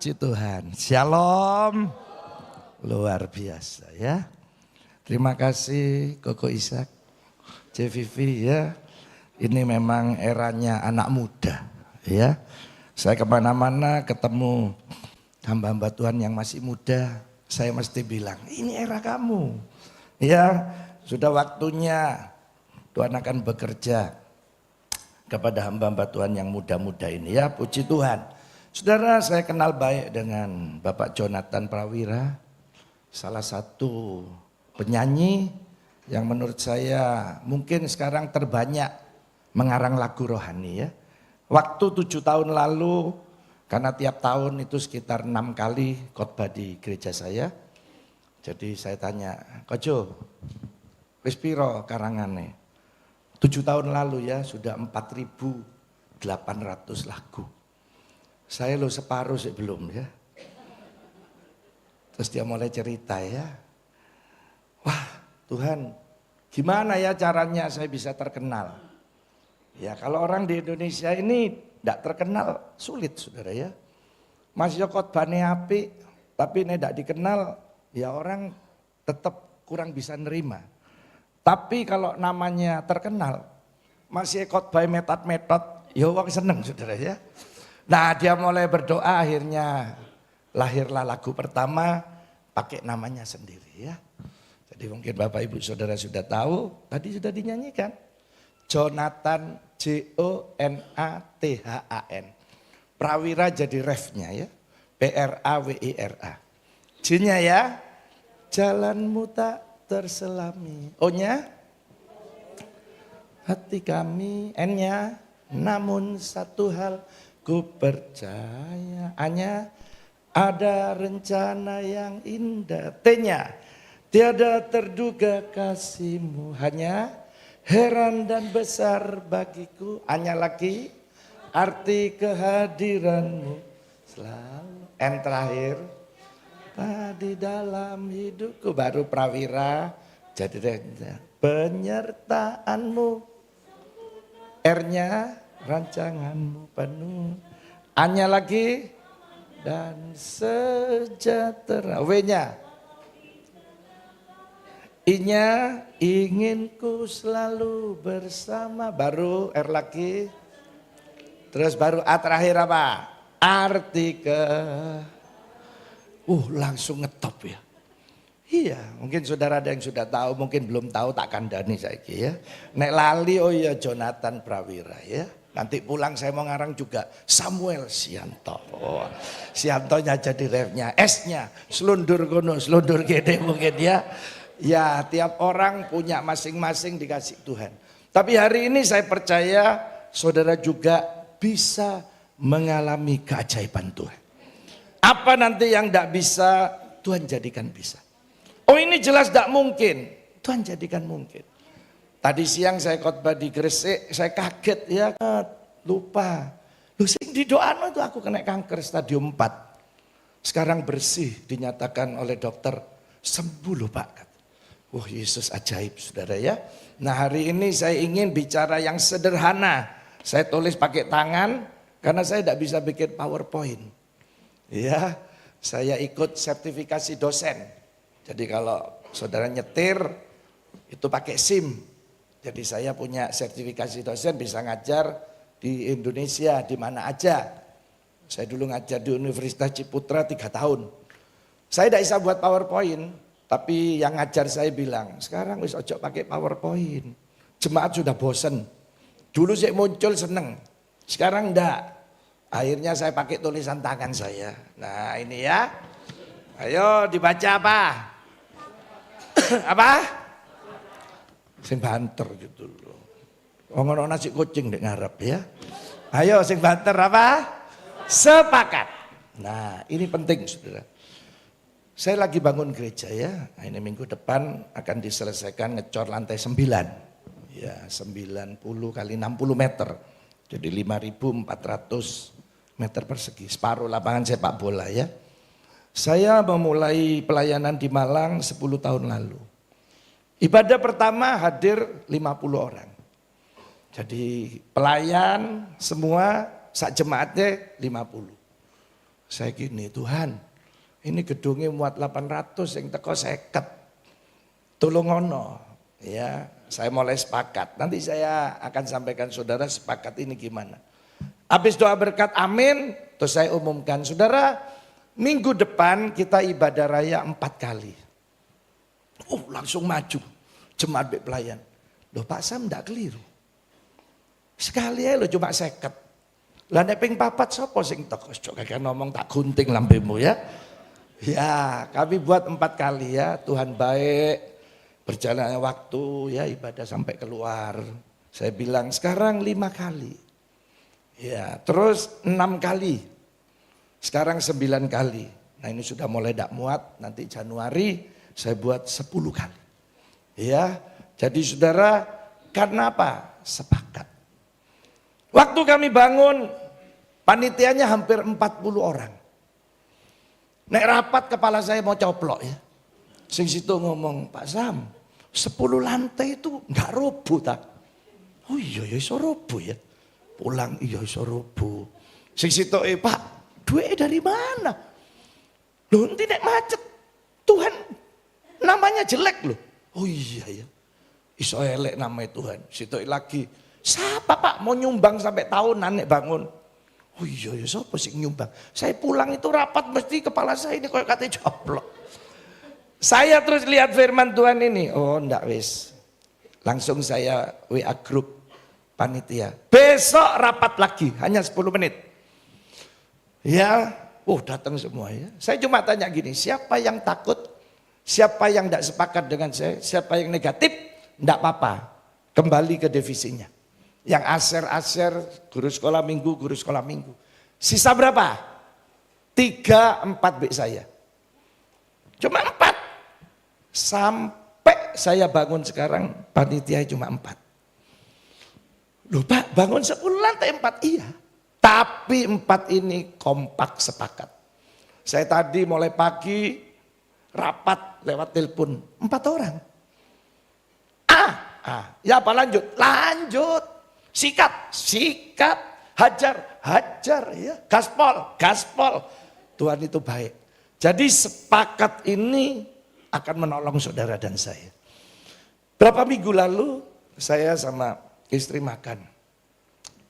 Puji Tuhan, Shalom, luar biasa ya. Terima kasih Koko Ishak, CVV ya. Ini memang eranya anak muda ya. Saya kemana-mana ketemu hamba-hamba Tuhan yang masih muda, saya mesti bilang ini era kamu. Ya, sudah waktunya Tuhan akan bekerja kepada hamba-hamba Tuhan yang muda-muda ini ya, puji Tuhan. Saudara, saya kenal baik dengan Bapak Jonathan Prawira, salah satu penyanyi yang menurut saya mungkin sekarang terbanyak mengarang lagu rohani ya. Waktu 7 tahun lalu, karena tiap tahun itu sekitar 6 kali khotbah di gereja saya. Jadi saya tanya, Kojo, wis piro karangane? 7 tahun lalu ya, sudah 4.800 lagu. Saya lo separuh sih belum ya. Terus dia mulai cerita ya. Wah Tuhan, gimana ya caranya saya bisa terkenal? Ya kalau orang di Indonesia ini tidak terkenal sulit saudara ya. Mas Yokot bane api, tapi ini tidak dikenal, ya orang tetap kurang bisa nerima. Tapi kalau namanya terkenal, masih khotbah metot-metot, ya orang seneng saudara ya. Nah dia mulai berdoa, akhirnya lahirlah lagu pertama pakai namanya sendiri ya. Jadi mungkin Bapak Ibu Saudara sudah tahu, tadi sudah dinyanyikan. Jonathan, Jonathan. Prawira jadi refnya ya, Prawira. J-nya ya, jalanmu tak terselami. O-nya, hati kami. N-nya, namun satu hal ku percaya, hanya ada rencana yang indah. T-nya, tiada terduga kasihmu, hanya heran dan besar bagiku. Hanya lagi arti kehadiranmu selalu. N terakhir, di dalam hidupku. Baru Prawira jadi penyertaanmu. R-nya rancanganmu penuh. A-nya lagi dan sejahtera. W-nya, I-nya inginku selalu bersama. Baru R lagi. Terus baru A terakhir apa? Arti ke. Langsung ngetop ya. Iya, mungkin saudara ada yang sudah tahu, mungkin belum tahu, tak kandani saiki ya. Nek lali, oh iya Jonathan Prawira ya. Nanti pulang saya mau ngarang juga Samuel Sianto. Siantonya jadi refnya, S-nya selundur kono, selundur gede mungkin ya. Ya tiap orang punya masing-masing dikasih Tuhan. Tapi hari ini saya percaya saudara juga bisa mengalami keajaiban Tuhan. Apa nanti yang tidak bisa, Tuhan jadikan bisa. Oh ini jelas tidak mungkin, Tuhan jadikan mungkin. Tadi siang saya khotbah di Gresik, saya kaget ya, lupa. Lu sing di doa itu aku kena kanker stadium 4. Sekarang bersih, dinyatakan oleh dokter, sembuh loh Pak. Wah Yesus ajaib saudara ya. Nah hari ini saya ingin bicara yang sederhana. Saya tulis pakai tangan, karena saya tidak bisa bikin PowerPoint. Ya, saya ikut sertifikasi dosen. Jadi kalau saudara nyetir, itu pakai SIM. Jadi saya punya sertifikasi dosen, bisa ngajar di Indonesia, di mana aja. Saya dulu ngajar di Universitas Ciputra 3 tahun. Saya tidak bisa buat PowerPoint, tapi yang ngajar saya bilang, sekarang wis ojo pakai PowerPoint. Jemaat sudah bosen. Dulu saya muncul seneng, sekarang enggak. Akhirnya saya pakai tulisan tangan saya. Nah ini ya, ayo dibaca apa? Apa? Sing banter gitu loh. Ngono nasi kucing dek ngarep ya. Ayo sing banter apa? Sepakat. Nah ini penting saudara. Saya lagi bangun gereja ya. Nah, ini minggu depan akan diselesaikan ngecor lantai 9. Ya 90 kali 60 meter. Jadi 5.400 meter persegi. Separuh lapangan sepak bola ya. Saya memulai pelayanan di Malang 10 tahun lalu. Ibadah pertama hadir 50 orang. Jadi pelayan semua sak jemaatnya 50. Saya gini, Tuhan, ini gedungnya muat 800 yang teko 50. Tolong ono. Ya, saya mulai sepakat. Nanti saya akan sampaikan saudara sepakat ini gimana. Habis doa berkat amin, terus saya umumkan, saudara, minggu depan kita ibadah raya 4 kali. Langsung maju jemaat pelayan. Loh Pak Sam enggak keliru. Sekali aja lo cuma 50. Lah nek ping 4 sapa sing teko? Kakek ngomong tak gunting lambemu ya. Ya, kami buat 4 kali ya. Tuhan baik. Berjalannya waktu ya ibadah sampai keluar. Saya bilang sekarang 5 kali. Ya, terus 6 kali. Sekarang 9 kali. Nah ini sudah mulai tidak muat. Nanti Januari saya buat 10 kali. Ya, jadi saudara, karena apa? Sepakat. Waktu kami bangun, panitianya hampir 40 orang. Nek rapat kepala saya mau coplok ya. Sing situ ngomong, Pak Sam, 10 lantai itu enggak roboh tak? Oh iya iso roboh ya. Pulang iya iso roboh. Sing situ Pak, duit dari mana? Loh nanti nek macet, Tuhan namanya jelek loh. Oh iya ya, iso elek namanya Tuhan. Situ lagi, siapa Pak mau nyumbang sampai tahunan nek bangun? Oh iya ya, siapa sih nyumbang? Saya pulang itu rapat mesti kepala saya ini kayak katanya coplok. Saya terus lihat firman Tuhan ini, oh ndak wis. Langsung saya WA grup panitia. Besok rapat lagi, hanya 10 menit. Ya, datang semua ya. Saya cuma tanya gini, siapa yang takut? Siapa yang tidak sepakat dengan saya, siapa yang negatif, tidak apa-apa. Kembali ke divisinya. Yang aser-aser, guru sekolah minggu. Sisa berapa? 3, 4 bik saya. Cuma 4. Sampai saya bangun sekarang, panitia cuma 4. Loh Pak, bangun 10 lantai 4, iya. Tapi 4 ini kompak sepakat. Saya tadi mulai pagi, rapat lewat telepon 4 orang. Ya apa lanjut? Lanjut. Sikat, hajar ya. Gaspol. Tuhan itu baik. Jadi sepakat ini akan menolong saudara dan saya. Berapa minggu lalu saya sama istri makan.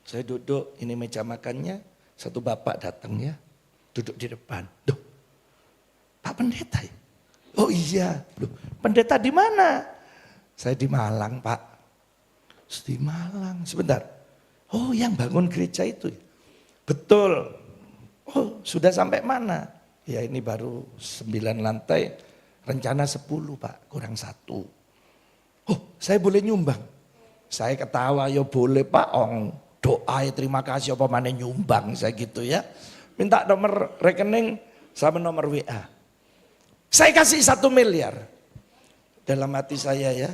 Saya duduk, ini meja makannya, satu bapak datang ya. Duduk di depan. Duh, Pak Pendeta ya? Oh iya, loh, pendeta di mana? Saya di Malang Pak. Di Malang, sebentar. Oh yang bangun gereja itu ya? Betul. Oh sudah sampai mana? Ya ini baru 9 lantai, rencana 10 Pak, kurang 1. Oh saya boleh nyumbang? Saya ketawa, ya boleh Pak, doa ya terima kasih apa mana nyumbang, saya gitu ya. Minta nomor rekening sama nomor WA. Saya kasih 1 miliar. Dalam hati saya ya,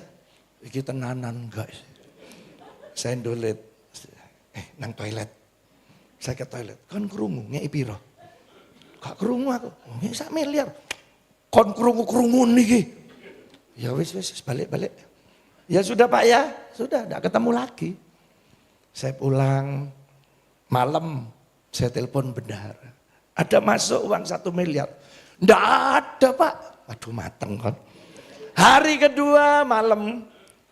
iki tenanan guys. Saya ndolet, nang toilet. Saya ke toilet, kan kerungu, ngei piro? Gak kerungu aku, ngei 1 miliar. Kon kerungu niki. Ya wis balik. Ya sudah Pak ya, sudah enggak ketemu lagi. Saya pulang malam, saya telepon bendahara. Ada masuk uang 1 miliar. Enggak ada Pak. Waduh mateng kan. Hari kedua malam,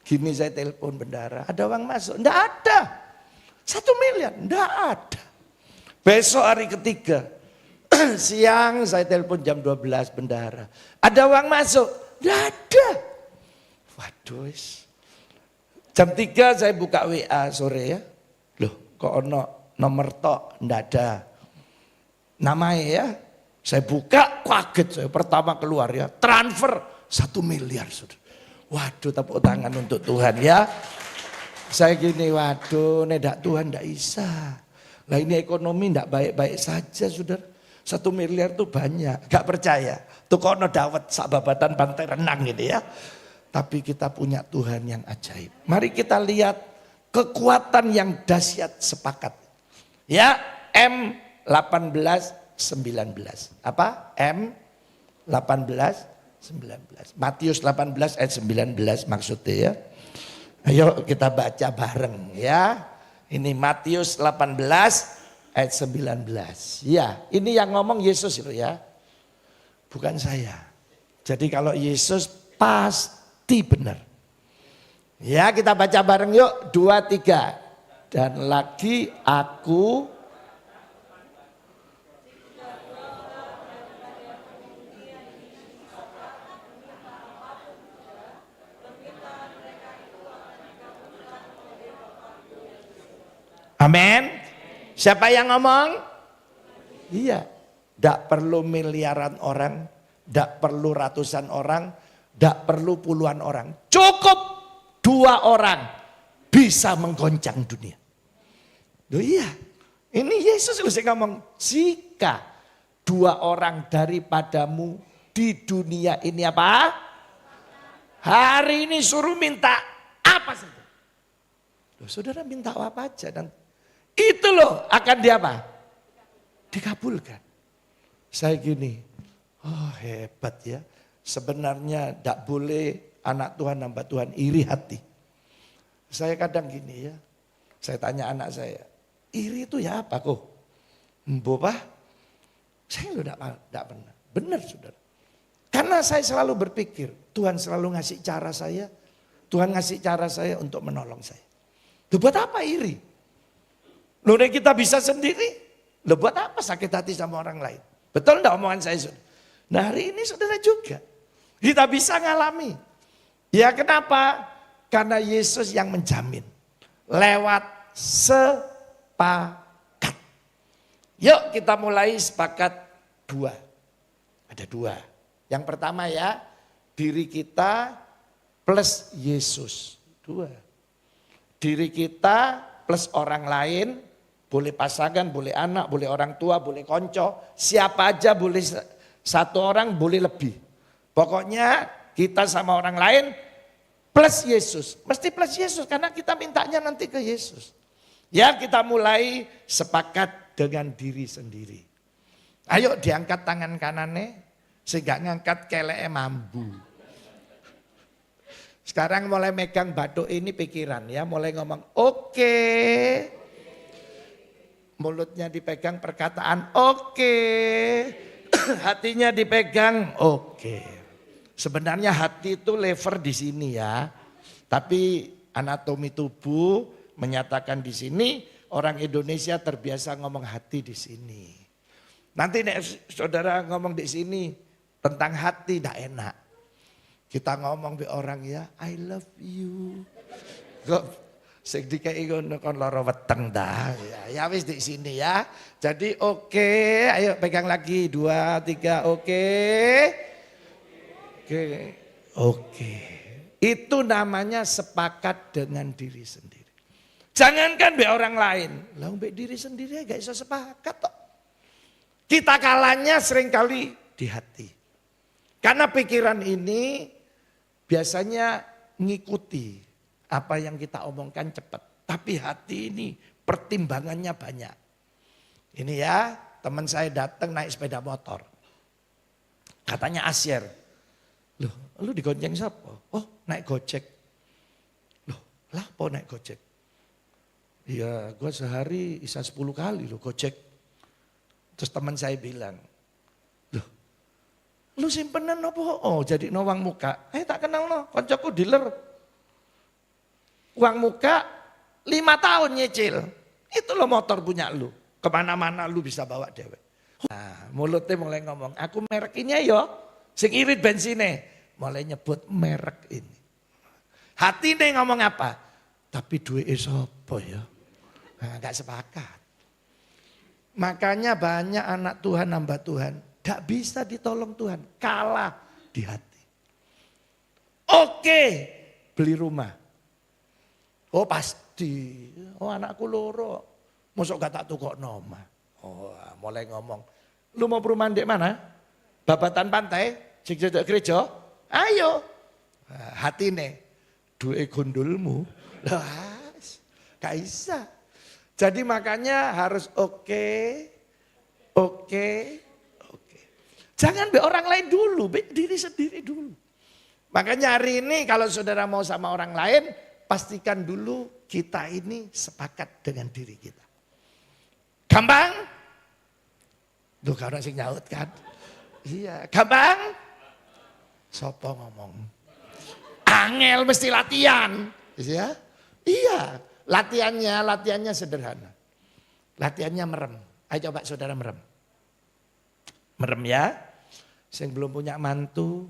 gini saya telepon bendahara. Ada uang masuk? Enggak ada. 1 miliar? Enggak ada. Besok hari ketiga, siang saya telepon jam 12 bendahara. Ada uang masuk? Enggak ada. Waduh. Jam 3 saya buka WA sore ya. Loh kok ono nomor tok? Enggak ada. Namanya ya. Saya buka, kaget saya pertama keluar ya. Transfer 1 miliar. Saudara. Waduh tepuk tangan untuk Tuhan ya. Saya gini, waduh nedak Tuhan enggak bisa. Lah ini ekonomi enggak baik-baik saja saudara. 1 miliar tuh banyak. Gak percaya. Tuh kono dawet sak babatan pantai renang gitu ya. Tapi kita punya Tuhan yang ajaib. Mari kita lihat kekuatan yang dahsyat sepakat. Ya M18 19. Apa? M 18 19. Matius 18 ayat 19 maksudnya ya. Ayo kita baca bareng ya. Ini Matius 18 ayat 19. Ya, ini yang ngomong Yesus itu ya. Bukan saya. Jadi kalau Yesus pasti benar. Ya, kita baca bareng yuk. 2, 3. Dan lagi aku Amin. Siapa yang ngomong? Iya. Tidak perlu miliaran orang, tidak perlu ratusan orang, tidak perlu puluhan orang. Cukup 2 orang bisa menggoncang dunia. Loh iya, ini Yesus yang ngomong, jika 2 orang daripadamu di dunia ini apa? Hari ini suruh minta apa saja. Loh, saudara minta apa aja dan itu loh akan dikabulkan. Saya gini, oh hebat ya. Sebenarnya tidak boleh anak Tuhan, hamba Tuhan iri hati. Saya kadang gini ya, saya tanya anak saya, iri itu ya apa kok? Mbok Pak, saya tidak pernah. Benar saudara. Karena saya selalu berpikir, Tuhan selalu ngasih cara saya, Tuhan ngasih cara saya untuk menolong saya. Loh buat apa iri? Loh kita bisa sendiri, loh buat apa sakit hati sama orang lain? Betul enggak omongan saya saudara? Nah hari ini saudara juga, kita bisa ngalami. Ya kenapa? Karena Yesus yang menjamin. Lewat sepakat. Yuk kita mulai sepakat 2. Ada 2. Yang pertama ya, diri kita plus Yesus. 2. Diri kita plus orang lain, boleh pasangan, boleh anak, boleh orang tua, boleh konco. Siapa aja boleh 1 orang, boleh lebih. Pokoknya kita sama orang lain plus Yesus. Mesti plus Yesus karena kita mintanya nanti ke Yesus. Ya kita mulai sepakat dengan diri sendiri. Ayo diangkat tangan kanannya sehingga ngangkat keleke mambu. Sekarang mulai megang batuk ini pikiran ya, mulai ngomong oke. Mulutnya dipegang perkataan oke. Hatinya dipegang oke. Sebenarnya hati itu lever di sini ya. Tapi anatomi tubuh menyatakan di sini orang Indonesia terbiasa ngomong hati di sini. Nanti nek saudara ngomong di sini tentang hati tidak enak. Kita ngomong ke orang ya, I love you. Kok sing dikei ngono kon lara weteng dah. Ya wis di sini ya. Jadi oke, ayo pegang lagi 2, 3 oke. Oke. Itu namanya sepakat dengan diri sendiri. Jangankan be orang lain, lah be diri sendiri gak bisa sepakat toh. Kita kalahnya seringkali di hati. Karena pikiran ini biasanya ngikuti apa yang kita omongkan cepat. Tapi hati ini pertimbangannya banyak. Ini ya teman saya datang naik sepeda motor. Katanya Asyir. Loh lu digonceng siapa? Oh naik gojek. Loh lah apa naik gojek? Iya gue sehari bisa 10 kali loh gojek. Terus teman saya bilang. Loh lu simpenan apa? Oh jadi uang muka. Tak kenal no koncoku dealer. Uang muka 5 tahun nyicil. Itu lo motor punya lu. Kemana-mana lu bisa bawa dewek. Nah mulutnya mulai ngomong. Aku merek ini ayo. Sing irit bensinnya. Mulai nyebut merek ini. Hati nih ngomong apa? Tapi duit sopo ya. Nah, gak sepakat. Makanya banyak anak Tuhan, hamba Tuhan. Gak bisa ditolong Tuhan. Kalah di hati. Oke beli rumah. Oh pasti, oh anakku loro, masuk gak tak tukok noma. Oh mulai ngomong, lu mau perumahan di mana? Babatan pantai, jejak gereja, ayo. Hati nih, duit gondolmu, gak bisa. Jadi makanya harus oke. Jangan be orang lain dulu, be diri sendiri dulu. Makanya hari ini kalau saudara mau sama orang lain, pastikan dulu kita ini sepakat dengan diri kita. Gampang? Duh, kau sing nyaut kan? Iya, gampang? Sopo ngomong? Angel mesti latihan. Ya? Iya, latihannya sederhana. Latihannya merem. Ayo coba saudara merem. Merem ya. Sing belum punya mantu,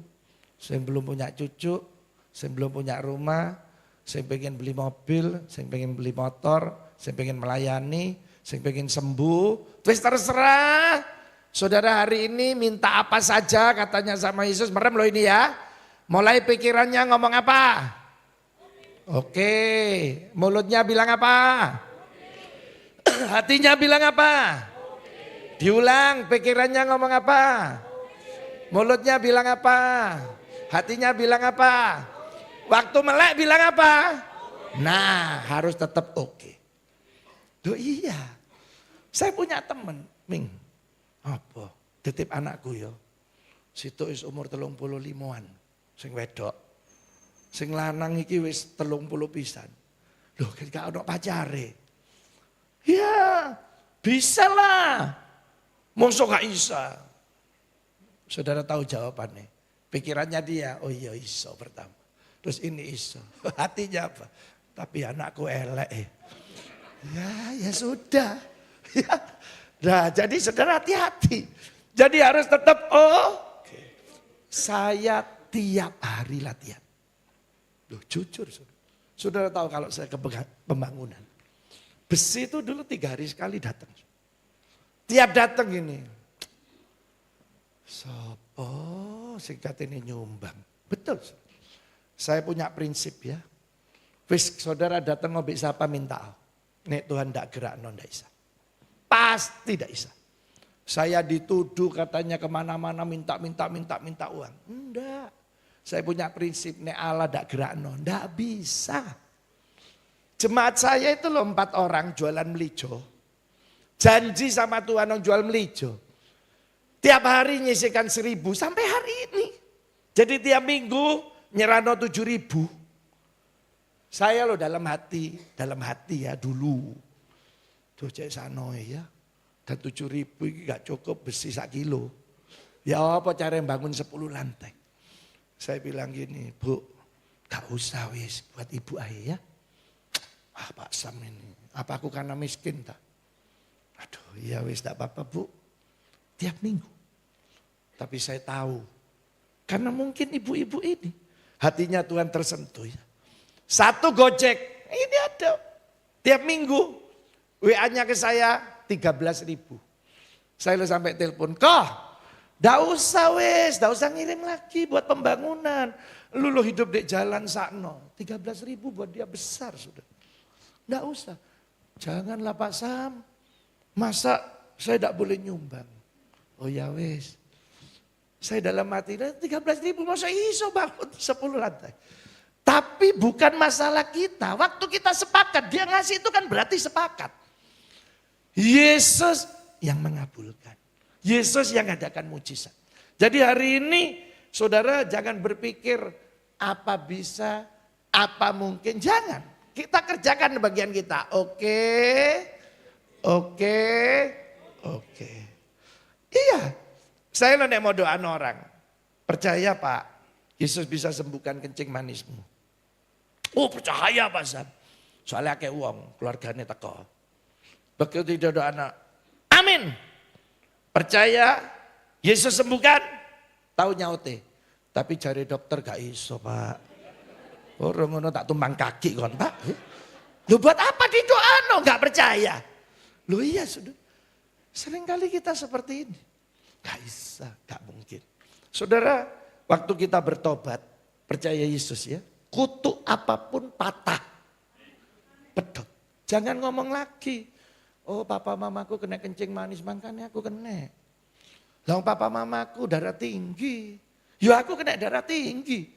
sing belum punya cucu, sing belum punya rumah, sing pengen beli mobil, sing pengen beli motor, sing pengen melayani, sing pengen sembuh. Terus terserah. Saudara hari ini minta apa saja katanya sama Yesus. Merem loh ini ya. Mulai pikirannya ngomong apa? Oke. Mulutnya bilang apa? Hatinya bilang apa? Diulang, pikirannya ngomong apa? Mulutnya bilang apa? Hatinya bilang apa? Waktu melek bilang apa? Nah, harus tetap oke. Duh iya. Saya punya temen, Ming. Apa? Titip anakku ya. Situ is umur 35-an. Sing wedok. Sing lanang iki wis 30 pisan. Loh, gak ono pacare. Ya, bisa lah. Mosok gak bisa. Saudara tahu jawabannya. Pikirannya dia, oh iya iso pertama. Terus ini iso. Hatinya apa? Tapi anakku elek. Ya sudah. Ya. Nah, jadi saudara hati-hati. Jadi harus tetap saya tiap hari latihan. Loh, jujur saudara. Saudara tahu kalau saya ke pembangunan. Besi itu dulu 3 hari sekali datang. Tiap datang ini. Sopo singkat ini nyumbang. Betul. Saya punya prinsip ya. Wis saudara datang ngobik siapa minta. Nek Tuhan ndak gerak non ndak bisa. Pasti tidak bisa. Saya dituduh katanya kemana-mana minta uang. Enggak. Saya punya prinsip nek Allah tidak gerak no. Enggak bisa. Jemaat saya itu loh 4 orang jualan melijo. Janji sama Tuhan yang jual melijo. Tiap hari nyisikan 1.000 sampai hari ini. Jadi tiap minggu nyerano 7.000. Saya loh dalam hati ya dulu. Tuh cek sanoe ya. Dan 7.000 ini gak cukup besi 1 kilo. Ya apa cara bangun 10 lantai. Saya bilang gini, Bu, gak usah wis buat ibu ayah ya. Ah Pak Sam ini, apa aku karena miskin tak? Aduh ya wis gak apa-apa Bu. Tiap minggu. Tapi saya tahu. Karena mungkin ibu-ibu ini. Hatinya Tuhan tersentuh ya. 1 gojek, ini ada. Tiap minggu. WA-nya ke saya 13.000. Saya lo sampai telepon, kok ndak usah wes, ndak usah ngirim lagi buat pembangunan. Lu lo hidup di jalan sakno, 13.000 buat dia besar sudah. Ndak usah. Janganlah Pak Sam, masa saya ndak boleh nyumbang. Oh ya wes. Saya dalam hati, 13.000 masa iso bangun 10 lantai. Tapi bukan masalah kita, waktu kita sepakat, dia ngasih itu kan berarti sepakat. Yesus yang mengabulkan. Yesus yang adakan mujizat. Jadi hari ini saudara jangan berpikir apa bisa, apa mungkin. Jangan. Kita kerjakan bagian kita. Oke. Iya. Saya lo mau doa orang. Percaya Pak, Yesus bisa sembuhkan kencing manismu. Oh percaya Pak Sam. Soalnya kayak uang, keluarganya teko. Begitu tidak ada anak. Amin. Percaya Yesus sembuhkan. Tahu nyaute. Tapi cari dokter gak iso Pak. Orang ngono tak tumbang kaki kon Pak. Lu buat apa di doa no? Gak percaya. Lu iya sudah. Seringkali kita seperti ini. Gak bisa, gak mungkin. Saudara, waktu kita bertobat. Percaya Yesus ya. Kutuk apapun patah. Pedot. Jangan ngomong lagi. Oh papa mamaku kena kencing manis, makanya aku kena. Lalu papa mamaku darah tinggi. Ya aku kena darah tinggi.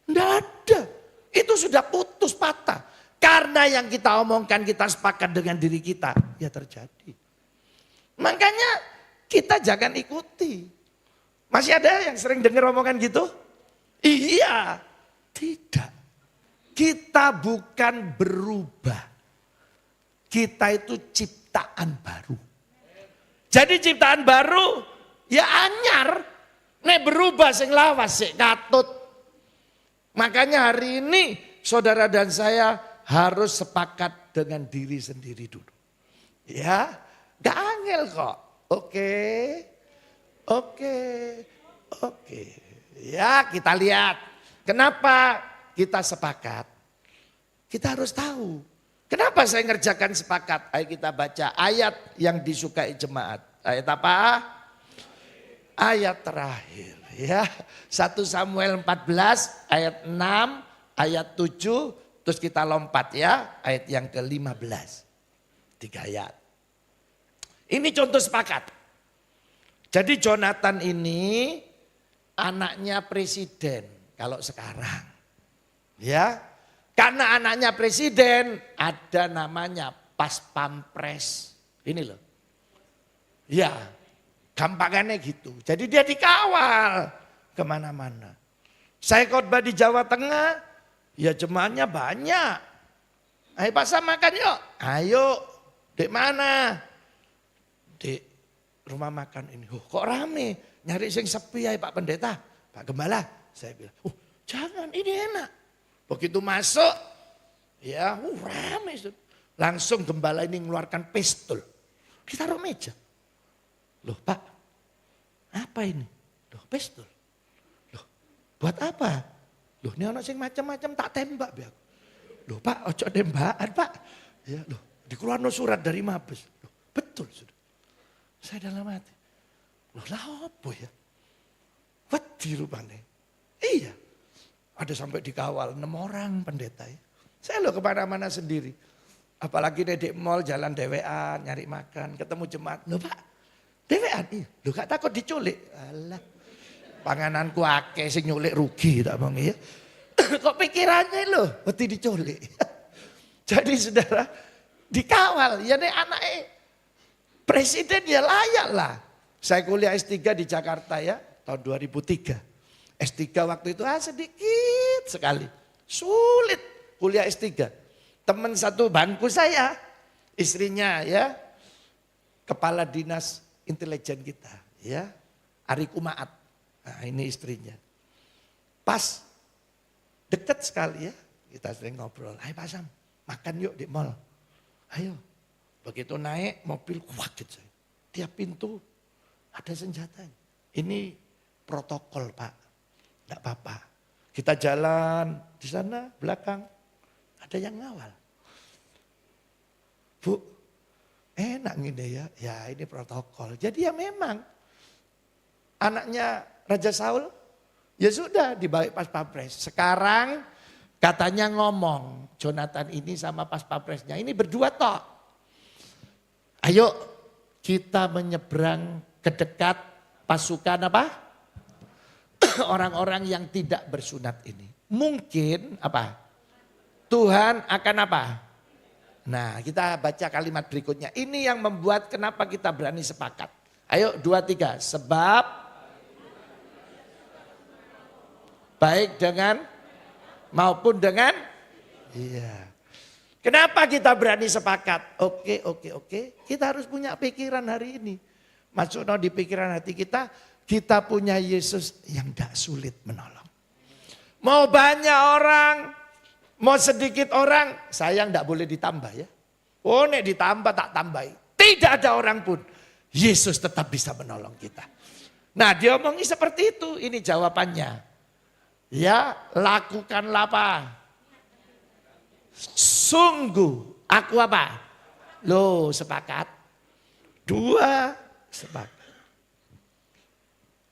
Nggak ada. Itu sudah putus patah. Karena yang kita omongkan kita sepakat dengan diri kita. Ya terjadi. Makanya kita jangan ikuti. Masih ada yang sering dengar omongan gitu? Iya. Tidak. Kita bukan berubah. Kita itu ciptaan baru. Jadi ciptaan baru ya anyar. Nek berubah sing lawas sik katut. Makanya hari ini saudara dan saya harus sepakat dengan diri sendiri dulu. Ya, gak angel kok. Oke. Ya kita lihat. Kenapa kita sepakat? Kita harus tahu. Kenapa saya ngerjakan sepakat? Ayo kita baca ayat yang disukai jemaat. Ayat apa? Ayat terakhir ya. 1 Samuel 14 ayat 6, ayat 7, terus kita lompat ya. Ayat yang ke-15. 3 ayat. Ini contoh sepakat. Jadi Jonathan ini anaknya presiden kalau sekarang. Ya. Karena anaknya presiden ada namanya pas pampres. Ini loh. Ya. Gampangannya gitu. Jadi dia dikawal kemana-mana. Saya khotbah di Jawa Tengah, ya jemaahnya banyak. Ayo Pak Sam makan yuk. Ayo, dek mana? Dek rumah makan ini. Kok rame? Nyari sing sepi ya Pak Pendeta. Pak Gembala. Saya bilang, jangan ini enak. Begitu masuk, ya rame. Langsung Gembala ini mengeluarkan pistol. Ditaruh meja. Loh Pak, apa ini? Loh pistol. Loh buat apa? Loh ini anak sing macam-macam tak tembak biar. Loh Pak, ojo tembakan Pak. Ya loh, dikeluarkan surat dari Mabes. Loh betul sudah. Saya dalam hati. Loh lah apa ya? Wedi rupanya. Iya. Ada sampai dikawal 6 orang pendeta ya. Saya loh kemana-mana sendiri. Apalagi di mall jalan dewean, nyari makan, ketemu jemaat. Loh Pak. Dewean, lu gak takut diculik? Alah, pangananku akeh sing nyulik rugi tak bang ya. Kok pikirannya lo, wedi diculik. Jadi saudara, dikawal. Ya nih anaknya presiden ya layak lah. Saya kuliah S3 di Jakarta ya, tahun 2003. S3 waktu itu sedikit sekali. Sulit kuliah S3. Teman satu bangku saya, istrinya ya, kepala dinas intelijen kita ya, Ari Kumaat. Nah ini istrinya. Pas deket sekali ya, kita sering ngobrol. Ayo Pak Sam, makan yuk di mall. Ayo. Begitu naik mobil, kaget saya. Tiap pintu ada senjatanya. Ini protokol Pak, enggak apa-apa. Kita jalan di sana belakang, ada yang ngawal. Bu, enak gini ya, ya ini protokol. Jadi ya memang anaknya Raja Saul ya sudah dibawa pas pampres. Sekarang katanya ngomong Jonathan ini sama pas pampresnya ini berdua toh. Ayo kita menyeberang ke dekat pasukan apa? Orang-orang yang tidak bersunat ini. Mungkin apa? Tuhan akan apa? Nah kita baca kalimat berikutnya. Ini yang membuat kenapa kita berani sepakat. Ayo 2, 3. Sebab baik dengan maupun dengan. Iya. Kenapa kita berani sepakat? Oke. Kita harus punya pikiran hari ini. Maksudnya di pikiran hati kita punya Yesus yang tidak sulit menolong. Mau banyak orang. Mau sedikit orang, sayang tidak boleh ditambah ya. Oh nek ditambah tak tambahi. Tidak ada orang pun. Yesus tetap bisa menolong kita. Nah dia omongi seperti itu, ini jawabannya. Ya lakukanlah apa? Sungguh aku apa? Loh sepakat. 2 sepakat.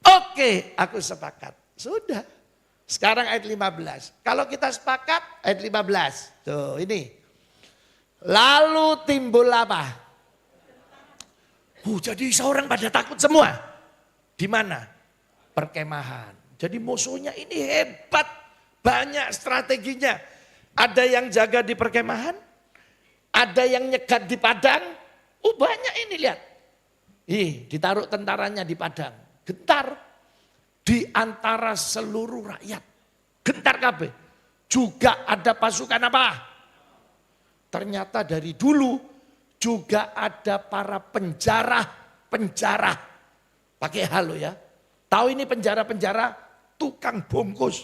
Oke aku sepakat. Sudah. Sekarang ayat 15. Kalau kita sepakat ayat 15. Tuh ini. Lalu timbul apa? Jadi seorang pada takut semua. Di mana? Perkemahan. Jadi musuhnya ini hebat. Banyak strateginya. Ada yang jaga di perkemahan. Ada yang nyegat di padang. Banyak ini lihat. Ditaruh tentaranya di padang. Gentar. Di antara seluruh rakyat. Gentar kabeh. Juga ada pasukan apa? Ternyata dari dulu juga ada para penjara penjara. Pakai halo ya. Tahu ini penjara-penjara tukang bungkus.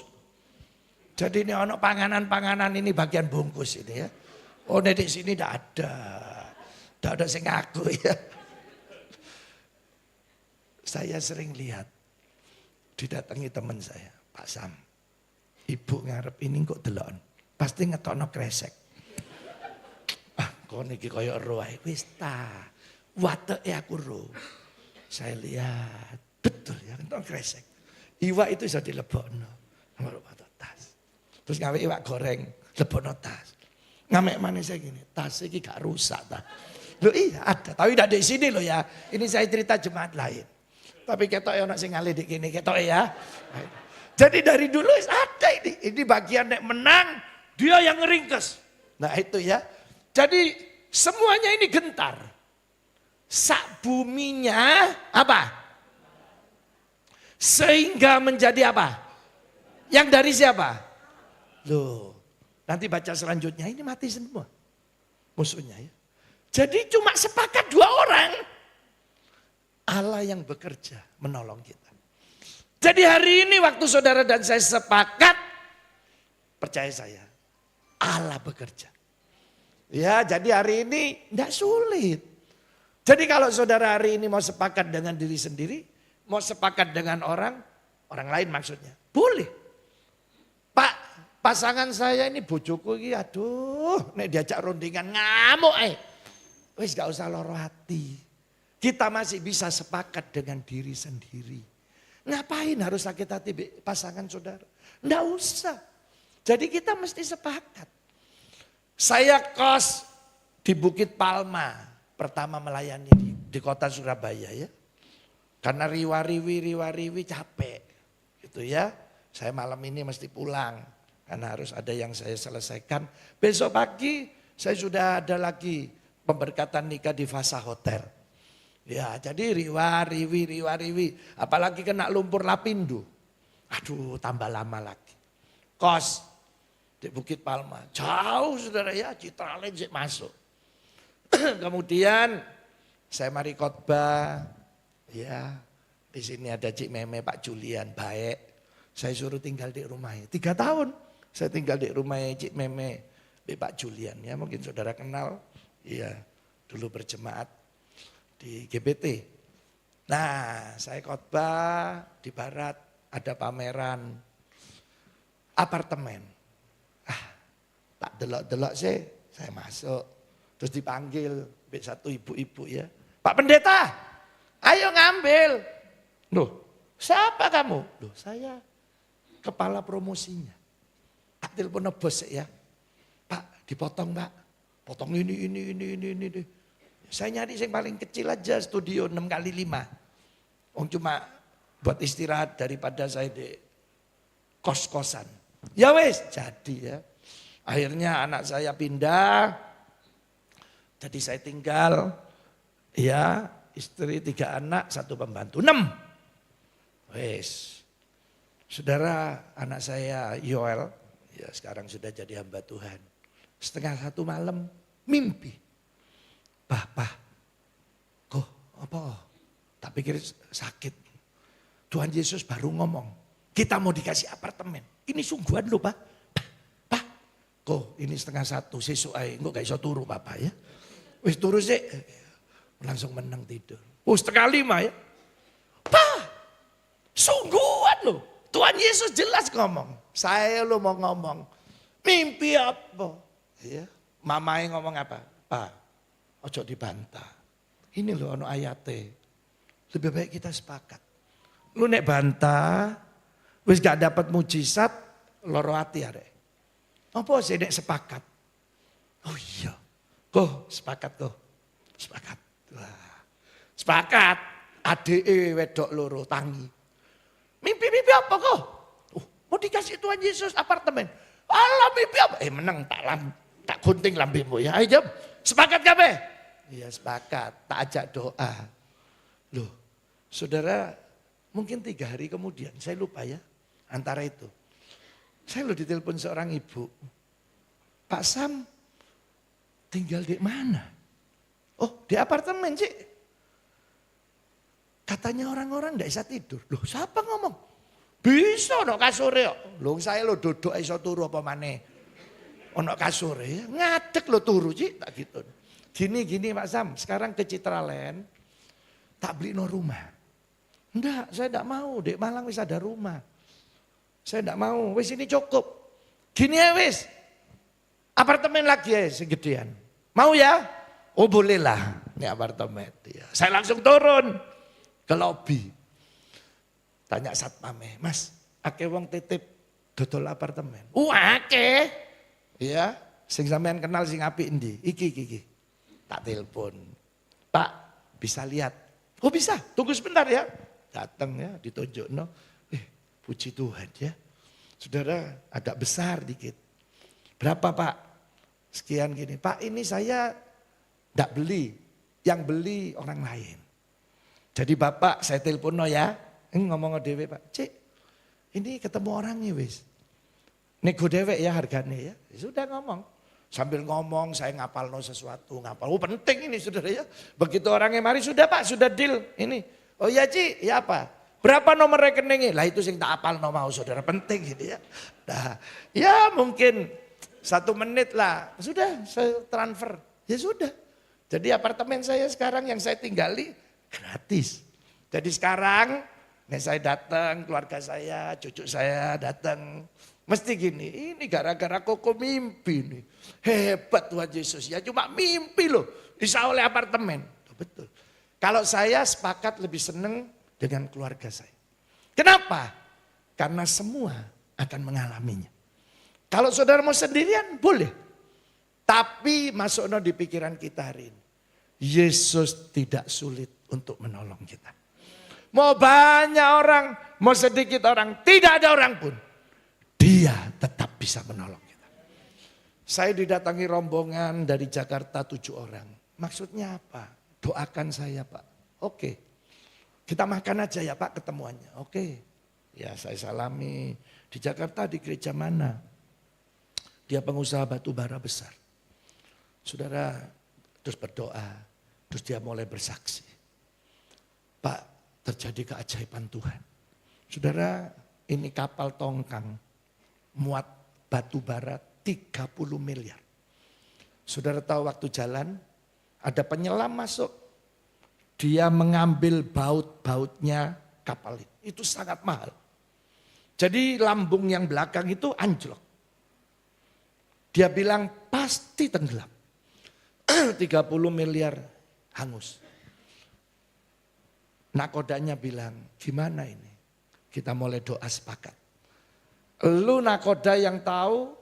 Jadi ini ono panganan-panganan ini bagian bungkus ini ya. Oh di sini tidak ada. Tidak ada yang ngaku ya. Saya sering lihat. Didatangi teman saya. Pak Sam. Ibu ngarep ini kok delon. Pasti ngetokno kresek. Kok niki kaya ero ae wis ta. Wateke aku ro. Saya lihat betul ya entok kresek. Iwak itu iso dilebokno. Nomor tas. Terus ngawe iwak goreng, lebokno tas. Ngamek manis saya gini, tas iki gak rusak ta. Loh iya ada, tapi tidak di sini loh ya. Ini saya cerita jemaat lain. Tapi ketoke ono sing ngalih dik kene ketoke ya. Jadi dari dulu ada ini. Ini bagian nek menang dia yang ngeringkes. Nah itu ya. Jadi semuanya ini gentar. Sak buminya apa? Sehingga menjadi apa? Yang dari siapa? Loh, nanti baca selanjutnya ini mati semua. Musuhnya ya. Jadi cuma sepakat 2 orang. Allah yang bekerja menolong kita. Jadi hari ini waktu saudara dan saya sepakat, percaya saya, Allah bekerja. Ya, jadi hari ini tidak sulit. Jadi kalau saudara hari ini mau sepakat dengan diri sendiri, mau sepakat dengan orang lain maksudnya, boleh. Pak, pasangan saya ini bojoku ini, aduh, nek diajak rundingan ngamuk wis gak usah loro hati. Kita masih bisa sepakat dengan diri sendiri. Ngapain harus sakit hati pasangan saudara? Nggak usah. Jadi kita mesti sepakat. Saya kos di Bukit Palma. Pertama melayani di kota Surabaya ya. Karena riwa-riwi capek. Gitu ya. Saya malam ini mesti pulang. Karena harus ada yang saya selesaikan. Besok pagi saya sudah ada lagi pemberkatan nikah di Fasa Hotel. Ya jadi riwa-riwi. Apalagi kena lumpur lapindo. Aduh tambah lama lagi. Kos di Bukit Palma. Jauh saudara ya, Citraland sih masuk. Kemudian saya mari khotbah. Ya di sini ada Cik Meme, Pak Julian, baik. Saya suruh tinggal di rumahnya. 3 tahun saya tinggal di rumahnya Cik Meme, di Pak Julian. Ya mungkin saudara kenal. Iya dulu berjemaat di GBT. Nah saya khotbah di barat ada pameran apartemen. Tak delok-delok sih saya masuk. Terus dipanggil satu ibu-ibu ya. Pak Pendeta ayo ngambil. Loh siapa kamu? Loh saya kepala promosinya. Tak telepon bos ya. Pak dipotong pak. Potong ini. Saya nyari yang paling kecil aja studio 6x5. Cuma buat istirahat daripada saya di kos-kosan. Ya wes jadi ya. Akhirnya anak saya pindah. Jadi saya tinggal ya istri 3 anak 1 pembantu 6. Wes. Saudara anak saya Yoel ya sekarang sudah jadi hamba Tuhan. 1:30 malam mimpi. Bah, kok apa? Tak pikir sakit. Tuhan Yesus baru ngomong, kita mau dikasih apartemen. Ini sungguhan loh Pak. Pak, kok ini 1:30 sesuk ae, engko gak iso turu Bapak ya. Wis turu sih, langsung menang tidur. 4:30 ya. Pak, sungguhan loh. Tuhan Yesus jelas ngomong. Saya lo mau ngomong, mimpi apa? Ya, mamai ngomong apa? Pak, ojo dibantah. Ini loh ono ayate. Lebih baik kita sepakat. Lu nek bantah, wis gak dapat mujizat, loro hati arek. Apa sih nek sepakat? Oh iya. Kok sepakat kok. Sepakat. Wah. Sepakat. ADE wedok loro tangi. Mimpi-mimpi apa kok? Mau dikasih Tuhan Yesus apartemen. Alah mimpi apa? Menang tak gunting lambemu ya. Ayo jam. Sepakat kabeh? Iya sepakat. Tak ajak doa. Loh, saudara mungkin 3 hari kemudian, saya lupa ya. Antara itu. Saya ditelepon seorang ibu. Pak Sam tinggal di mana? Oh di apartemen sih. Katanya orang-orang tidak bisa tidur. Loh siapa ngomong? Bisa ono kasure kok. Loh saya lo duduk iso turu apa maneh. Ono kasure ya. Ngadeg lo turu Ci, tak gitu. Gini Pak Sam, sekarang ke Citraland tak beli no rumah. Enggak, saya enggak mau. Di Malang wis ada rumah. Saya enggak mau, wis ini cukup. Gini ya wis. Apartemen lagi ya segedean. Mau ya? Oh bolehlah. Ini apartemen. Ya. Saya langsung turun ke lobi. Tanya satpame, Mas, ake wong titip dodol apartemen. Ake. Ya, sing sampean kenal sing apik endi? Iki. Tak telepon. Pak, bisa lihat. Oh bisa, tunggu sebentar ya. Datang ya, ditunjuk no. Puji Tuhan ya. Saudara agak besar dikit. Berapa Pak? Sekian gini. Pak ini saya enggak beli. Yang beli orang lain. Jadi Bapak saya telepon no ya. Ngomong ke dewe Pak, Cik ini ketemu orangnya wis. Nego dewe ya harganya ya. Sudah ngomong. Sambil ngomong saya ngapal no sesuatu. Oh penting ini saudara ya. Begitu orangnya mari sudah Pak, sudah deal ini. Oh ya Cik, ya apa? Berapa nomor rekeningnya? Lah itu sing tak apal no mau saudara, penting gitu ya. Nah ya mungkin 1 menit lah. Sudah saya transfer. Ya sudah. Jadi apartemen saya sekarang yang saya tinggali gratis. Jadi sekarang saya datang, keluarga saya, cucu saya datang. Mesti gini, ini gara-gara koko mimpi nih. Hebat Tuhan Yesus ya, cuma mimpi loh. Bisa oleh apartemen. Betul. Kalau saya sepakat lebih seneng dengan keluarga saya. Kenapa? Karena semua akan mengalaminya. Kalau saudara mau sendirian boleh. Tapi masuknya di pikiran kita hari ini. Yesus tidak sulit untuk menolong kita. Mau banyak orang, mau sedikit orang, tidak ada orang pun. Dia tetap bisa menolong kita. Saya didatangi rombongan dari Jakarta 7 orang. Maksudnya apa? Doakan saya Pak. Oke. Kita makan aja ya Pak ketemuannya. Oke. Ya saya salami. Di Jakarta di gereja mana? Dia pengusaha batu bara besar. Saudara terus berdoa. Terus dia mulai bersaksi. Pak, terjadi keajaiban Tuhan. Saudara, ini kapal tongkang muat batu bara 30 miliar. Saudara tahu waktu jalan ada penyelam masuk. Dia mengambil baut-bautnya kapal itu. Itu sangat mahal. Jadi lambung yang belakang itu anjlok. Dia bilang pasti tenggelam. 30 miliar hangus. Nakodanya bilang, gimana ini? Kita mulai doa sepakat. Lu nakoda yang tahu,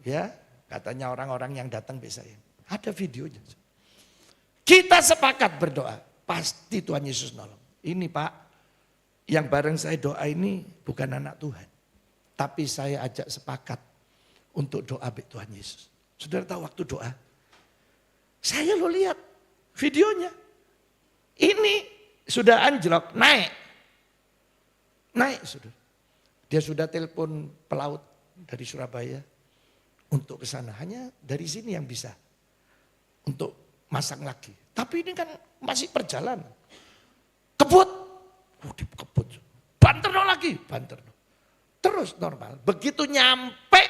ya katanya orang-orang yang datang biasanya. Ada videonya. Kita sepakat berdoa, pasti Tuhan Yesus nolong. Ini Pak, yang bareng saya doa ini bukan anak Tuhan. Tapi saya ajak sepakat untuk doa baik Tuhan Yesus. Saudara tahu waktu doa, saya lo lihat videonya. Ini sudah anjlok, naik sudah. Dia sudah telepon pelaut dari Surabaya untuk ke sana. Hanya dari sini yang bisa untuk masang lagi. Tapi ini kan masih perjalanan. Kebut, kebut. Banterno lagi, banterno. Terus normal. Begitu nyampe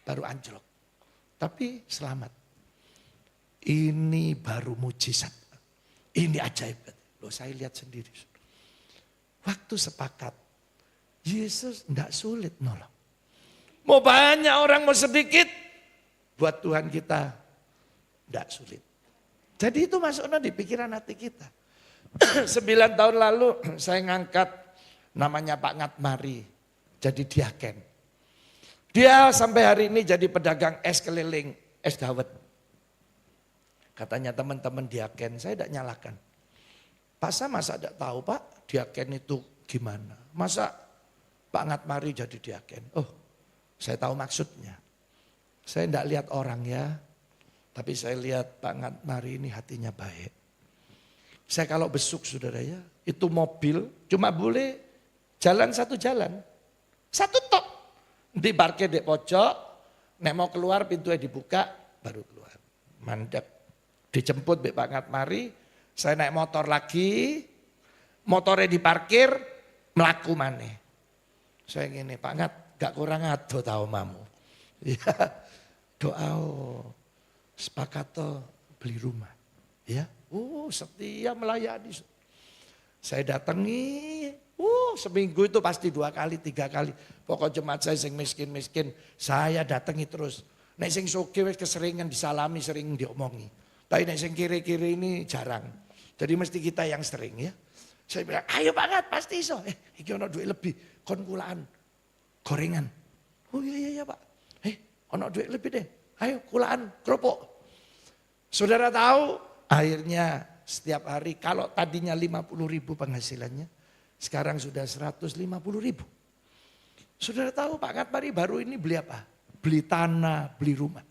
baru anjlok. Tapi selamat. Ini baru mujizat. Ini ajaib. Loh saya lihat sendiri. Waktu sepakat. Yesus tidak sulit nolong. Mau banyak orang, mau sedikit. Buat Tuhan kita tidak sulit. Jadi itu masuknya di pikiran hati kita. 9 tahun lalu saya ngangkat namanya Pak Ngatmari. Jadi diaken. Dia sampai hari ini jadi pedagang es keliling, es dawet. Katanya teman-teman diaken, saya tidak nyalakan. Pak Sam masa tidak tahu Pak diaken itu gimana? Masa Pak Ngatmari jadi diaken? Oh saya tahu maksudnya. Saya tidak lihat orang ya. Tapi saya lihat Pak Ngatmari ini hatinya baik. Saya kalau besuk saudara ya. Itu mobil cuma boleh jalan satu jalan. Satu tok. Di parkir di pojok. Nek mau keluar pintunya dibuka baru keluar. Mandek. Dijemput Pak Ngatmari. Saya naik motor lagi, Motornya diparkir, melaku maneh. Saya gini, Pak Ngat, gak kurang ado tau mamu. Ya, doa sepakat beli rumah. Ya, setia melayani. Saya datangi, seminggu itu pasti 2 kali, 3 kali. Pokok jemaat saya sing miskin-miskin, saya datangi terus. Nek sing sugih wis keseringan disalami, sering diomongi. Tapi nek sing kiri-kiri ini jarang. Jadi mesti kita yang sering ya. Saya bilang, ayo Pak Ngat, pasti iso. Iki ono duit lebih, kon kulaan. Gorengan. Oh iya Pak. Ono duit lebih deh. Ayo kulaan, kerupuk. Saudara tahu, akhirnya setiap hari kalau tadinya 50.000 penghasilannya, sekarang sudah 150.000. Saudara tahu Pak Ngat baru ini beli apa? Beli tanah, beli rumah.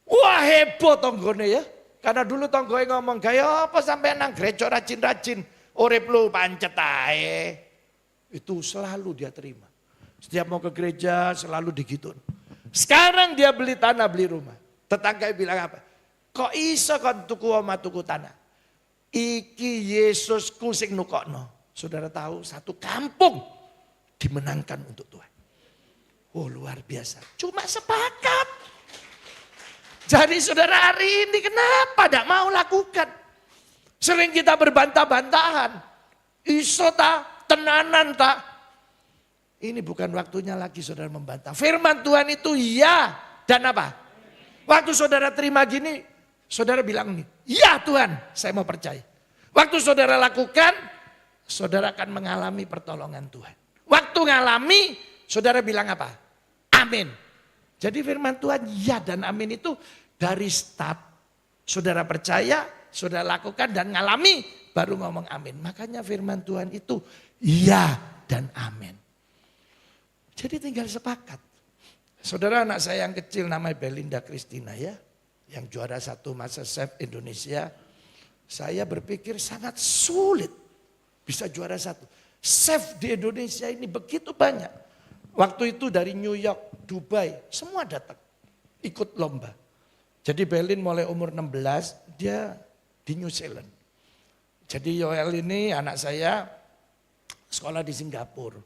Wah heboh tonggone ya. Karena dulu tonggoe ngomong, gaya apa sampai nang gereja rajin-rajin. Urip lu pancet ae. Itu selalu dia terima. Setiap mau ke gereja selalu digituin. Sekarang dia beli tanah, beli rumah. Tetangga bilang apa? Kok iso kon tuku omah tuku tanah? Iki Yesusku sing nukokno. Saudara tahu satu kampung dimenangkan untuk Tuhan. Oh luar biasa. Cuma sepakat. Jadi saudara hari ini kenapa tidak mau lakukan? Sering kita berbantah-bantahan. Iso tak, tenanan tak. Ini bukan waktunya lagi saudara membantah. Firman Tuhan itu ya dan apa? Waktu saudara terima gini, saudara bilang nih, ya Tuhan saya mau percaya. Waktu saudara lakukan, saudara akan mengalami pertolongan Tuhan. Waktu ngalami, saudara bilang apa? Amin. Jadi firman Tuhan ya dan amin itu dari start. Saudara percaya, saudara lakukan dan ngalami, baru ngomong amin. Makanya firman Tuhan itu ya dan amin. Jadi tinggal sepakat. Saudara anak saya yang kecil namanya Belinda Christina ya. Yang juara 1 MasterChef Indonesia. Saya berpikir sangat sulit bisa juara 1. Chef di Indonesia ini begitu banyak. Waktu itu dari New York, Dubai, semua datang. Ikut lomba. Jadi Belin mulai umur 16, dia di New Zealand. Jadi Yoel ini anak saya sekolah di Singapura.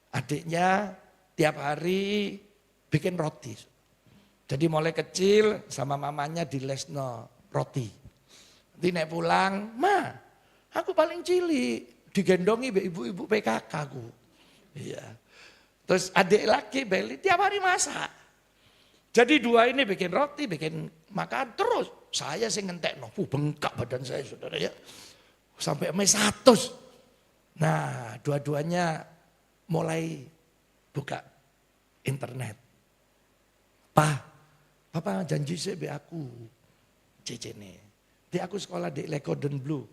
Adiknya tiap hari bikin roti. Jadi mulai kecil sama mamanya di lesno roti. Nanti naik pulang, ma aku paling cilik digendongi ibu-ibu PKK ku. Iya. Terus adik lagi Beli tiap hari masak. Jadi dua ini bikin roti, bikin makan terus. Saya sih ngentekno, bengkak badan saya saudara ya. Sampai mes 100. Nah dua-duanya mulai buka internet. Papa janji sih be aku. Cecene. Di aku sekolah di Lecoden Blue.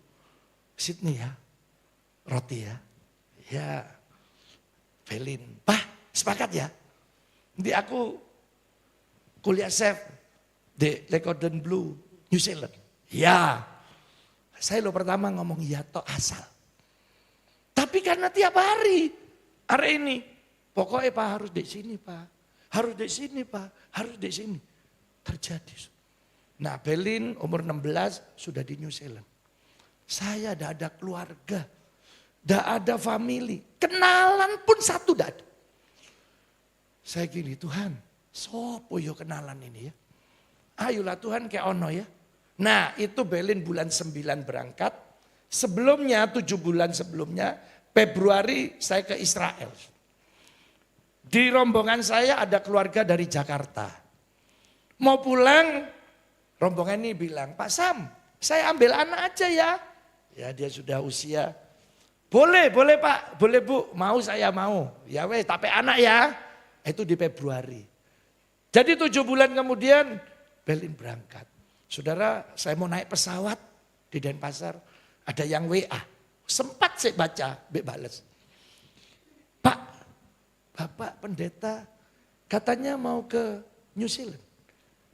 Sydney ya. Roti ya. Ya. Belin. Sepakat ya. Di aku kuliah chef di Lecoden Blue, New Zealand. Ya. Saya lo pertama ngomong ya toh asal. Tapi karena tiap hari ini pokoknya Pak harus di sini Pak. Harus di sini Pak, harus di sini. Terjadi. Nah Belin umur 16 sudah di New Zealand. Saya tidak ada keluarga. Tidak ada family. Kenalan pun satu tidak ada. Saya gini Tuhan, sopo yo kenalan ini ya. Ayolah Tuhan kayak ono ya. Nah itu Belin bulan 9 berangkat. Sebelumnya 7 bulan sebelumnya Februari saya ke Israel. Di rombongan saya ada keluarga dari Jakarta. Mau pulang, rombongan ini bilang, Pak Sam, saya ambil anak aja ya. Ya dia sudah usia. Boleh Pak, boleh Bu, mau saya mau. Ya weh, tapi anak ya. Itu di Februari. Jadi 7 bulan kemudian, Belin berangkat. Saudara, saya mau naik pesawat di Denpasar. Ada yang WA, sempat saya baca, bales. Pak, Bapak pendeta katanya mau ke New Zealand.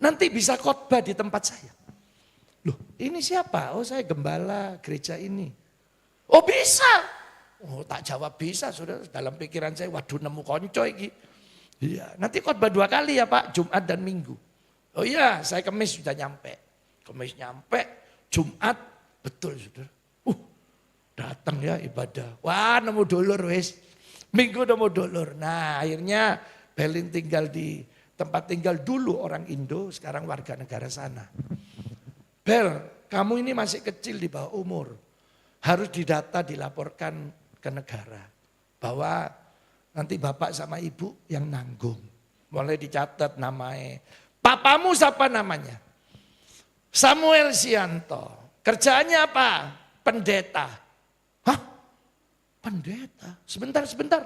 Nanti bisa khotbah di tempat saya. Loh ini siapa? Oh saya gembala gereja ini. Oh bisa. Oh tak jawab bisa saudara. Dalam pikiran saya waduh nemu konco iki. Iya, nanti khotbah 2 kali ya Pak, Jumat dan Minggu. Oh iya saya Kamis sudah nyampe. Kamis nyampe, Jumat betul saudara. Datang ya ibadah. Wah nemu dulur wis. Minggu nemu dulur. Nah akhirnya Belin tinggal di tempat tinggal dulu orang Indo, sekarang warga negara sana. Bel, kamu ini masih kecil di bawah umur. Harus didata, dilaporkan ke negara. Bahwa nanti bapak sama ibu yang nanggung. Mulai dicatat namanya. Papamu siapa namanya? Samuel Sianto. Kerjaannya apa? Pendeta. Hah? Pendeta? Sebentar.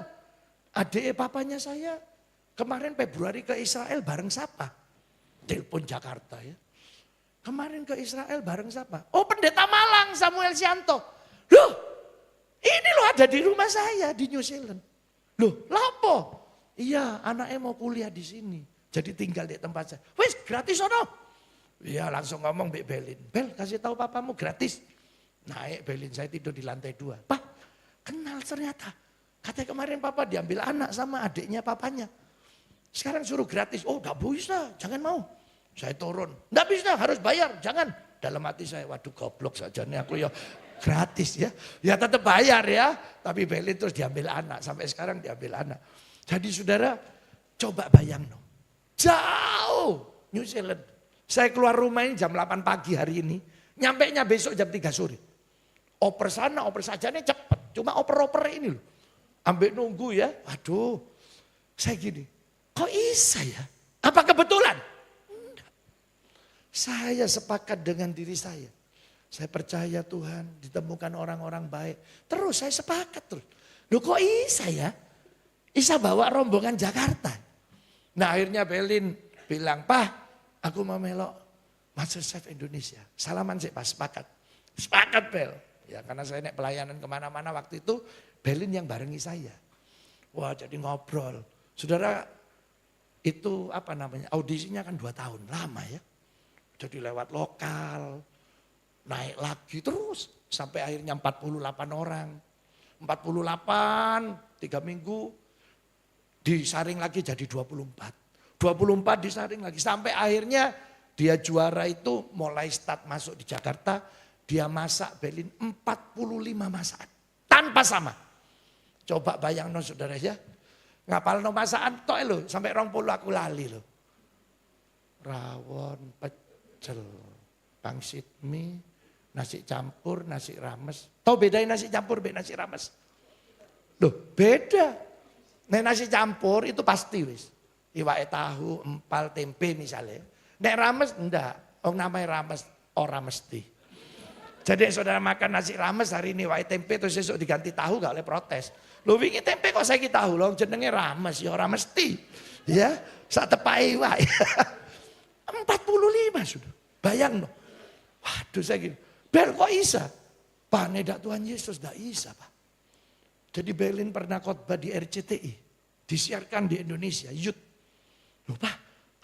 Adik papanya saya kemarin Februari ke Israel bareng siapa? Telepon Jakarta ya. Kemarin ke Israel bareng siapa? Oh pendeta Malang Samuel Sianto. Loh ini loh ada di rumah saya di New Zealand. Loh lapo? Iya anaknya mau kuliah di sini. Jadi tinggal di tempat saya. Wis gratis ono. Iya langsung ngomong Mbak Belin. Bel kasih tahu papamu gratis. Naik Belin saya tidur di lantai 2. Pak kenal ternyata. Katanya kemarin papa diambil anak sama adiknya papanya. Sekarang suruh gratis. Oh gak bisa jangan mau. Saya turun. Gak bisa harus bayar jangan. Dalam hati saya waduh goblok saja nih aku ya gratis ya. Ya tetap bayar ya. Tapi Belin terus diambil anak. Sampai sekarang diambil anak. Jadi saudara coba bayang no. Jauh New Zealand. Saya keluar rumah ini jam 8 pagi hari ini. Nyampainya besok jam 3 sore. Oper sana, oper sajanya cepet. Cuma oper-oper ini loh. Ambil nunggu ya. Aduh. Saya gini. Kok bisa ya? Apa kebetulan? Enggak. Saya sepakat dengan diri saya. Saya percaya Tuhan ditemukan orang-orang baik. Terus saya sepakat terus. Loh kok bisa ya? Isa bawa rombongan Jakarta. Nah akhirnya Belin bilang, Pak aku mau melok MasterChef Indonesia. Salaman sih pas sepakat. Sepakat Bel. Ya karena saya naik pelayanan kemana-mana waktu itu Belin yang barengi saya. Wah jadi ngobrol. Saudara itu apa namanya audisinya kan 2 tahun. Lama ya. Jadi lewat lokal. Naik lagi terus. Sampai akhirnya 48 orang. 48 3 minggu. Disaring lagi jadi 24. 24 disaring lagi. Sampai akhirnya dia juara itu mulai start masuk di Jakarta. Dia masak Belin 45 masakan. Tanpa sama. Coba bayang no saudara ya. Ngapal no masakan toh lo. Sampai 20 aku lali lo. Rawon, pecel, pangsit mie, nasi campur, nasi rames. Tahu bedain nasi campur beda nasi rames? Loh beda. Nah nasi campur itu pasti wis. Iwake tahu, empal, tempe misalnya. Nek rames enggak. Oh namanya rames, orang mesti. Jadi saudara makan nasi rames hari ini iwake tempe terus besok diganti tahu gak oleh protes. Loh wingi tempe kok saiki tahu loh jenenge rames ya orang mesti. Ya, sak tepai wae. 45 sudah. Bayang no. Waduh saya gini. Bel kok isa? Pak nedak Tuhan Yesus enggak isa Pak. Jadi Belin pernah khotbah di RCTI. Disiarkan di Indonesia, youth. Loh Pak,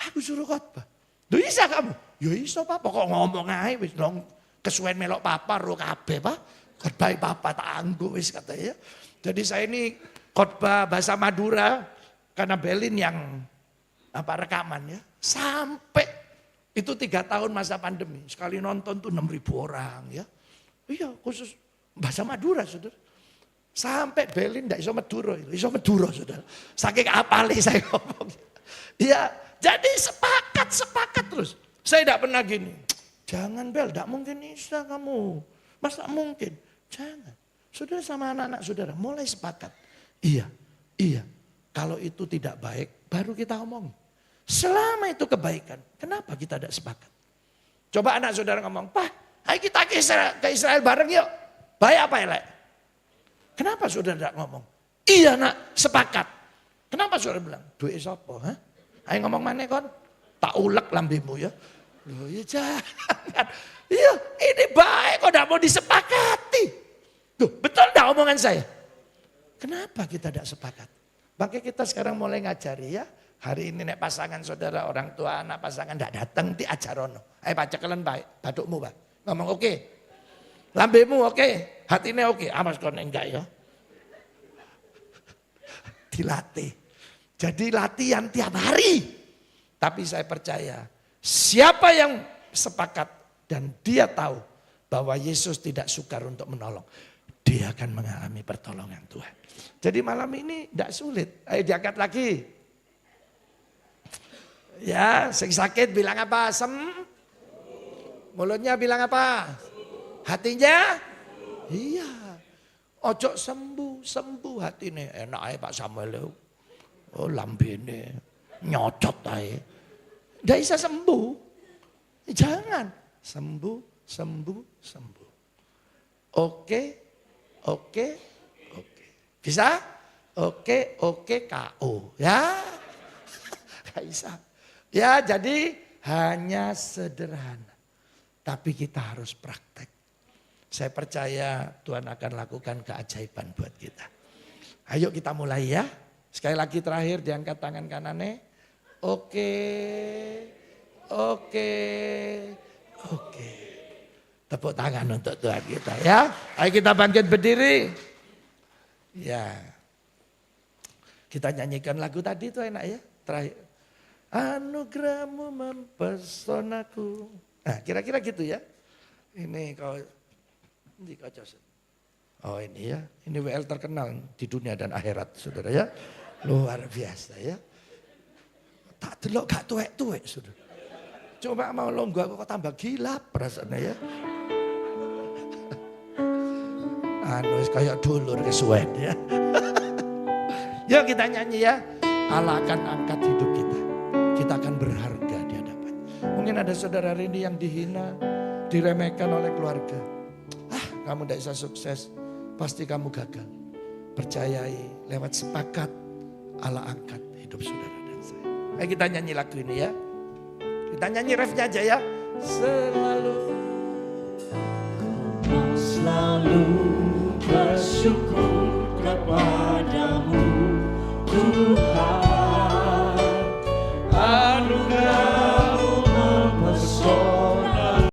aku suruh khotbah. Loh bisa kamu? Ya iso Pak, pokok ngomong aja wis dong kesuwen melok papa ro kabeh Pak. Khotbah papa tak anggo wis katanya. Jadi saya ini khotbah bahasa Madura karena Belin yang rekaman ya. Sampai itu 3 tahun masa pandemi. Sekali nonton tuh 6.000 orang ya. Iya khusus bahasa Madura saudara. Sampai Belin enggak iso Madura saudara. Saking apale saya ngomong. Ya, jadi sepakat terus. Saya tidak pernah gini. Jangan Bel, tidak mungkin bisa kamu. Masa mungkin? Jangan. Saudara sama anak-anak saudara mulai sepakat. Iya. Kalau itu tidak baik, baru kita omong. Selama itu kebaikan, kenapa kita tidak sepakat? Coba anak saudara ngomong, Pak, ayo kita ke Israel bareng yuk. Baik apa ya? Kenapa saudara tidak ngomong? Iya nak, sepakat. Kenapa saudara bilang? Duit sopo, ha? Ayo ngomong mana kon? Tak ulek lambemu ya. Loh ya jangan. Iya ini baik kok tidak mau disepakati. Tuh betul tidak omongan saya? Kenapa kita tidak sepakat? Makanya kita sekarang mulai ngajari ya. Hari ini nek pasangan saudara orang tua anak pasangan tidak datang di ajarono. Ayo baca kalian baik. Badukmu Pak. Ngomong oke. Lambemu oke. Hatinya oke. Amas kon enggak ya. Dilatih. Jadi latihan tiap hari. Tapi saya percaya siapa yang sepakat dan dia tahu bahwa Yesus tidak sukar untuk menolong. dia akan mengalami pertolongan Tuhan. Jadi malam ini tidak sulit. Ayo diangkat lagi. Ya, sing sakit bilang apa? Mulutnya bilang apa? Hatinya? Iya. Ojo sembuh hatine. Enak aja Pak Samuel. Oh lambene nyocot aja. Tidak bisa sembuh. Jangan. Sembuh. Oke. Bisa? Oke, KO. Ya. Gak bisa. Ya jadi hanya sederhana. Tapi kita harus praktek. Saya percaya Tuhan akan lakukan keajaiban buat kita. Ayo kita mulai ya. Sekali lagi terakhir diangkat tangan kanannya. Oke. Tepuk tangan untuk Tuhan kita ya. Ayo kita bangkit berdiri. Ya. Kita nyanyikan lagu tadi itu enak ya. Terakhir. Anugerahmu mempesonaku. Nah kira-kira gitu ya. Ini kau oh ini ya. Ini WL terkenal di dunia dan akhirat saudara ya. Luar biasa ya. Tak delok gak tuwek-tuwek saudara. Coba mau longgo aku kok tambah gila perasaannya ya. Kayak dulur kesuwen ya. Yuk kita nyanyi ya. Allah akan angkat hidup kita. Kita akan berharga di hadapan. Mungkin ada saudara hari ini yang dihina, diremehkan oleh keluarga. Kamu tidak bisa sukses, pasti kamu gagal. Percayai lewat sepakat Allah angkat hidup saudara dan saya. Ayo kita nyanyi lagu ini ya. Kita nyanyi refnya aja ya. Selalu bersyukur kepadamu Tuhan, anugerah